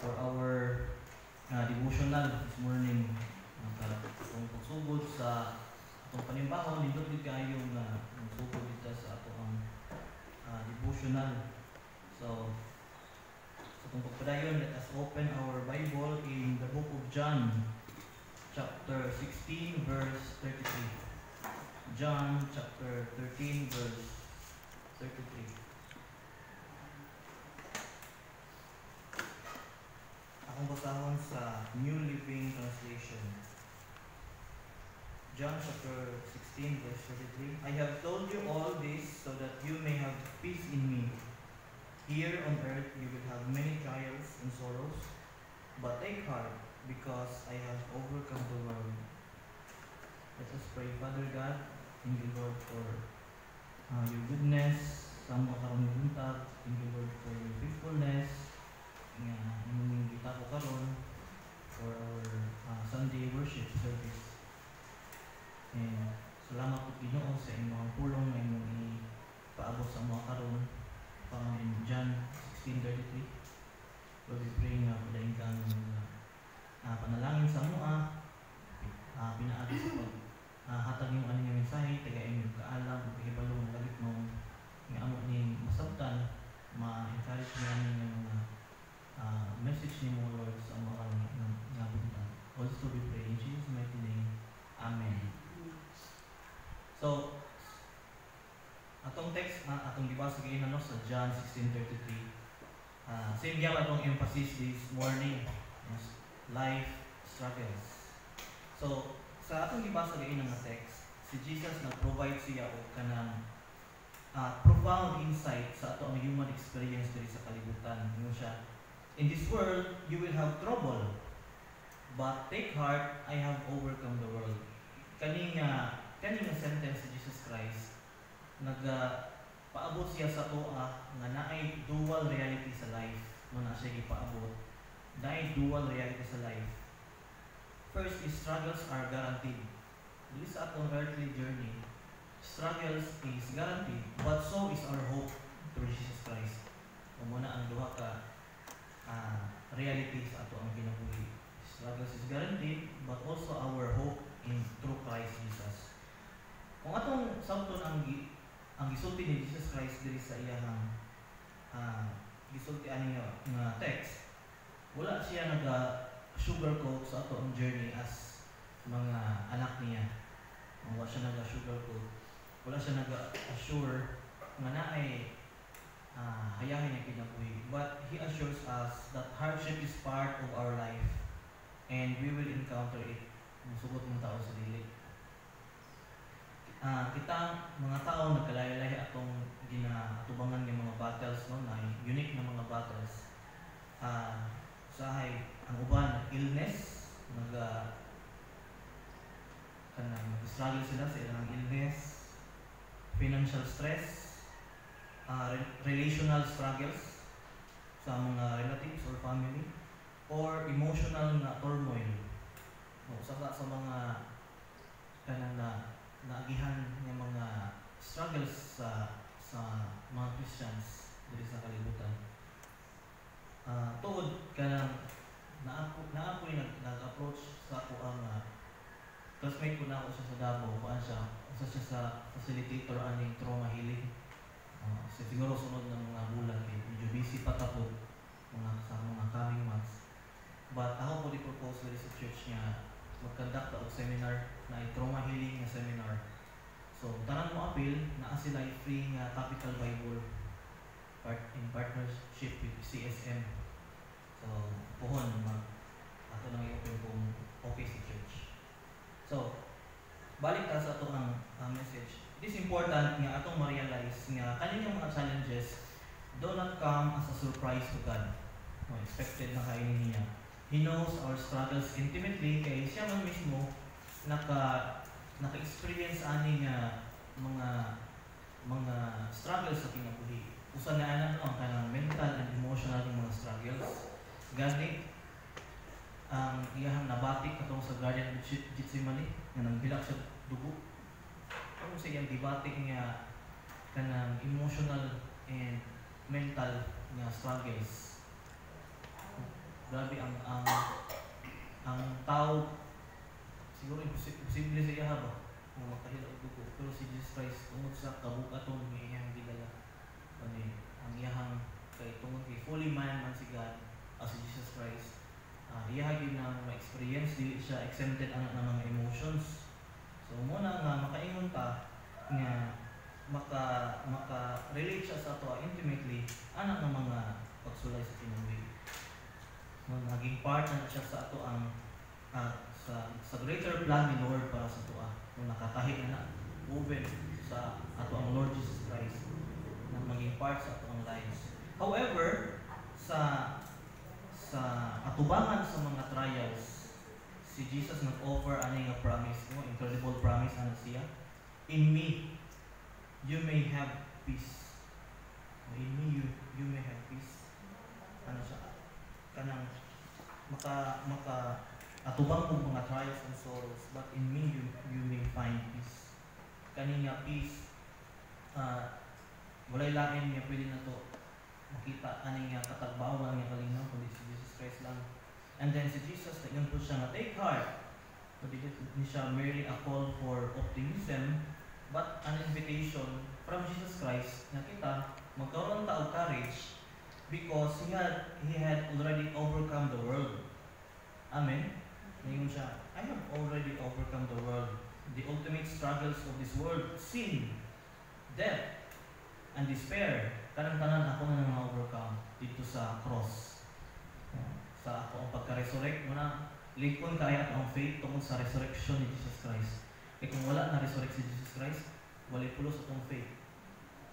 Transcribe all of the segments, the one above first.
for our devotional this morning. Itong pagsugod sa itong panimbahon, nindot din kayo na magsugod dito sa atong devotional. So, sa itong pagpadayon, let us open our Bible in the book of John, chapter 16, verse 33. John chapter 13, verse 33. Akong basahon sa New Living Translation. John chapter 16, verse 33. I have told you all this so that you may have peace in me. Here on earth you will have many trials and sorrows, but take heart, because I have overcome the world. Let us pray. Father God, thank you Lord for your goodness sa mga karong buntag. Thank you Lord for your faithfulness nga imong kita ko karon for our Sunday worship service. And salamat po Ginoo sa imong pulong nga imong ipaabot sa mga karon found in John 16:33. Lord, we pray nga padayon kang panalangin sa mga pinaagi sa hatag yung aning mensahe, tagayin yung kaalam, pagkibalo ng lalit mo nga amo ni masabtan, ma-encourage niya yung mga message ni mo Lord sa mga nga buntag. Also we pray in Jesus' mighty name. Amen. So, atong text atong gibasa kayo sa John 16:33. Same gyud atong emphasis this morning, yes, life struggles. So, sa atong gibasa kayo nga text, si Jesus nag-provide siya og kanang profound insight sa atong human experience diri sa kalibutan. Ingon siya, in this world you will have trouble, but take heart, I have overcome the world. Kaning sentence si Jesus Christ paabot siya sa toa nga naay dual reality sa life. Muna siya gipaabot, naay dual reality sa life. First is struggles are guaranteed. Dili sa atong earthly journey, struggles is guaranteed, but so is our hope through Jesus Christ. Muna ang duha ka reality sa ato ang kinabuhi. Struggles is guaranteed, but also our hope in through Christ Jesus. Kung atong samton ang gisulti ni Jesus Christ diri sa iyang gisulti ani nga text, wala siya sugarcoat sa ato ang journey as mga anak niya. Wala siya sugarcoat. Wala siya assure nga naay hayahin niya kinabuhi. But He assures us that hardship is part of our life and we will encounter it. Musugot ng tao sa dili. Kita mga tao nagkalayo-layo atong ginatubangan ng mga battles no, na unique na mga battles. Sahay ang uban illness, nag-struggle sila sa ilang illness, financial stress, relational struggles sa mga relatives or family, or emotional na turmoil. Sa mga naagihan ng mga struggles sa mga Christians dito sa kalibutan. Tuod ka naapoy nag-approach sa ako ang classmate ko na ako siya sa Davao. Isa siya sa facilitator aning trauma healing. Siguro sunod ng mga bulan medyo busy pa tapos sa mga coming months. But ako po di-propose sa church niya mag-conduct og seminar na trauma healing na seminar. So, tanan mo appeal na sila free nga Capital Bible in partnership with CSM. So, puhon ato nang i-open kung okay si church. So, balik ta sa ato ang message. It is important nga atong ma-realize nga kanilang mga challenges do not come as a surprise to God. Expected na kainin niya. He knows our struggles intimately kay siya man mismo naka-experience ani nga mga struggles sa kinabuhi. Usa na ang kanang mental and emotional mga struggles. Gani ang iyang nabatik katong sa Garden of Gethsemane nga nangbilak sa dugo. Ano sa iyang dibatik nga kanang emotional and mental nga struggles. grabe ang tao siguro imposible sa iya ba kung makahila og dugo, pero si Jesus Christ tungod sa kabukaton nga iyang gidala ani ang iyang kay tungod kay fully man si God as si Jesus Christ, iya gyud na ma-experience dili siya exempted ang mga emotions. So muna nga makaingon ta nga maka-relate siya sa ato intimately anak ng mga pagsulay sa kinabuhi. No, naging part na siya sa ato ang sa greater plan ni Lord para sa ato. No, nakatahi na woven sa ato ang Lord Jesus Christ na maging part sa ato ang lives. However, sa atubangan sa mga trials, si Jesus nag-offer ani nga promise, no, incredible promise ana siya. In me you may have peace. In me you may have peace. Ano siya? Kanang maka atubang kong mga trials and sorrows, but in me you may find peace. Kani nga peace, walay lain nga pwede na to makita ani nga katagbawan nga kalinaw kundi si Jesus Christ lang. And then si Jesus naging po siya nga take heart. Hindi siya merely a call for optimism, but an invitation from Jesus Christ na kita magkaroon ta og courage because he had already overcome the world. Amen. Ngayon siya, I have already overcome the world, the ultimate struggles of this world, sin, death, and despair. Tanan-tanan ako na na-overcome dito sa cross. Sa ako ang pagka-resurrect mo na lingkon kaya ang faith tungkol sa resurrection ni Jesus Christ. E kung wala na resurrect si Jesus Christ, wala pulos akong faith.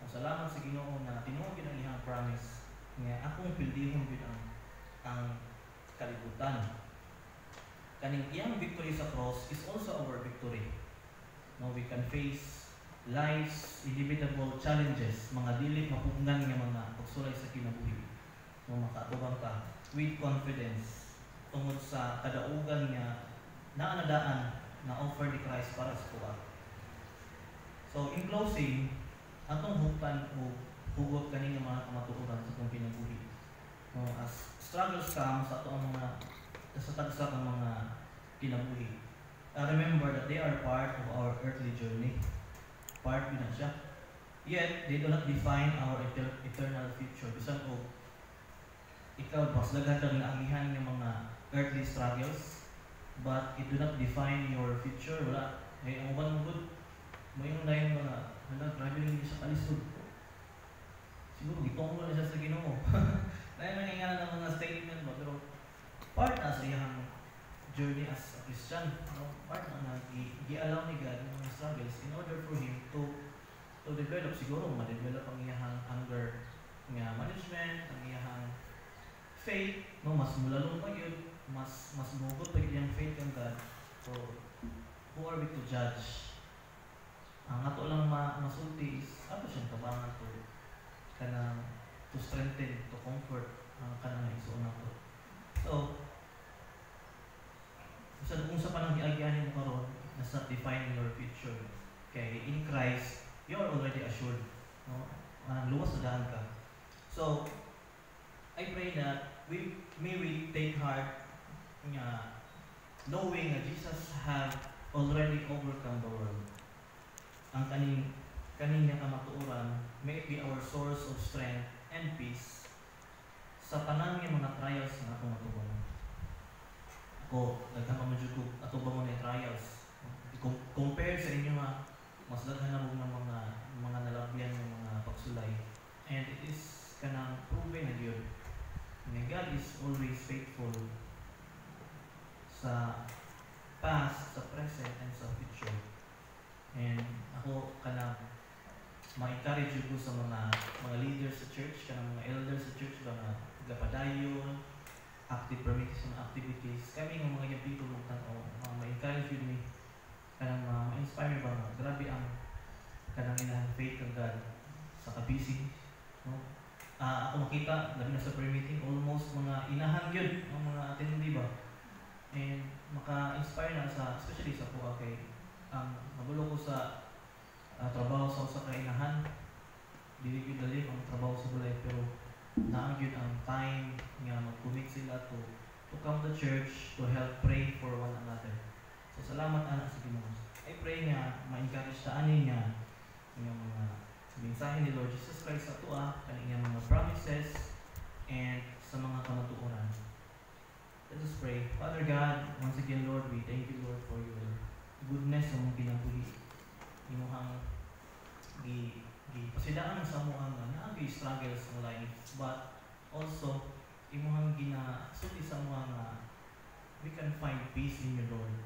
Ang salamat sa Ginoo na tinuod yun ang iyang promise nga akong pildihon yun ang kalibutan. Kaning iyang victory sa cross is also our victory. No, we can face life's inevitable challenges, mga dili mapugnan nga mga pagsulay sa kinabuhi. No, makaatubang ka with confidence tungod sa kadaugan nga naanadaan na offer ni Christ para sa tuwa. So in closing, atong huktan o hugot kani nga mga kamatuoran sa atong kinabuhi. No, as struggles come sa atong mga sa tagsa ng mga kinabuhi. Remember that they are part of our earthly journey. Part yun na siya. Yet, they do not define our eternal future. Bisan o, ikaw, mas laghan kang naangihan ng mga earthly struggles, but it do not define your future. Wala. May ang uban mo good. May yung na yung mga, grabe rin siya kalisod. Siguro, gitong mo na siya sa Ginoo. Dahil nangyayari ng mga statement ba, pero part na sa iyang journey as a Christian, no? Part na i-allow ni God ng mga struggles in order for him to develop, siguro ma-develop ang iyang anger nga management, ang iyang faith, no? Mas mulalong pa yun, mas mugot pa yung faith ng God. So, who are we to judge? Ang ato lang masulti is ato siyang tabangan to strengthen, to comfort ang kanang igsoon nato. So, kung sa panang giagyanin mo karon, nasa define your future. Okay, in Christ, you are already assured. No? Luwas na daan ka. So, I pray that may we take heart knowing that Jesus have already overcome the world. Ang kaning kamatuoran, may it be our source of strength and peace sa tanan ng mga trials na atong matubanan. Ako, nagkakamadyo ko atubang mo na trials. Compare sa inyo mas daghan na mo ng mga nalabyan ng mga pagsulay. And it is kanang proven na yun. God is always faithful sa past, sa present, and sa future. And ako kanang ma-encourage ko sa mga leaders sa church, kanang mga elders sa church, mga gapadayon, active permission activities. Kami ng mga young people ma-encourage yun kanang ma-inspire ba nga. Grabe ang kanang inahang faith ng God sa kabisi. No? Ako makita, labi na sa prayer meeting, almost mga inahan yun ng mga attendee ba. And maka-inspire na especially sa po kay nabulo ko sa trabaho sa usa ka inahan. Dili gyud dali ang trabaho sa bulay, pero naang yun ang time nga mag-commit sila to to come to church to help pray for one another. So salamat anak sa Ginoo. I pray nga ma-encourage ta ani nga yung mga mensahe ni Lord Jesus Christ sa tuwa, kaniyang mga promises and sa mga kamatuoran. Let us pray. Father God, once again Lord, we thank you Lord for your goodness sa mong kinabuhi. Imuhang pasidaan sa mo ang naagi struggles sa life, but also imuhang ginasulti sa mo ang we can find peace in you Lord.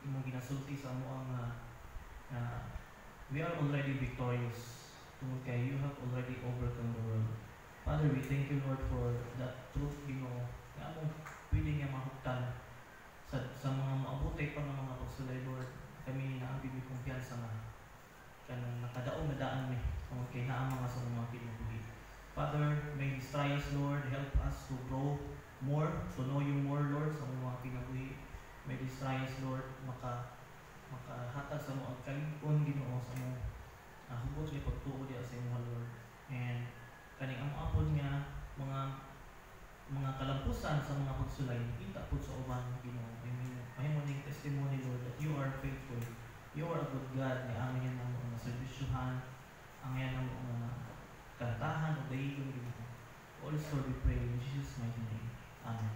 Imong ginasulti sa mo ang we are already victorious tungod kay you have already overcome the world. Father, we thank you Lord for that truth Ginoo nga among pwede nga mahuktan sa mga maabuti pa ng mga pagsulay Lord. Kami naabig may kumpiyansa nga kanang nakadaong na daan ni tungod kay naa mga sa mga kinabuhi. Father, may these trials Lord help us to grow more, to know you more Lord sa mga kinabuhi. May these trials Lord makahatag sa mga kaligpon Ginoo sa mga hubot niya pagtuo diya sa imong Lord. And kaning ang apod nga mga kalampusan sa mga pagsulay kita pud sa uban Ginoo. Mahimo ning testimony Lord that you are faithful. You are a good God nga amin yan ang mga servisyohan, ang yan ang mga kantahan o dahigon Ginoo. Also we pray in Jesus' mighty name. Amen.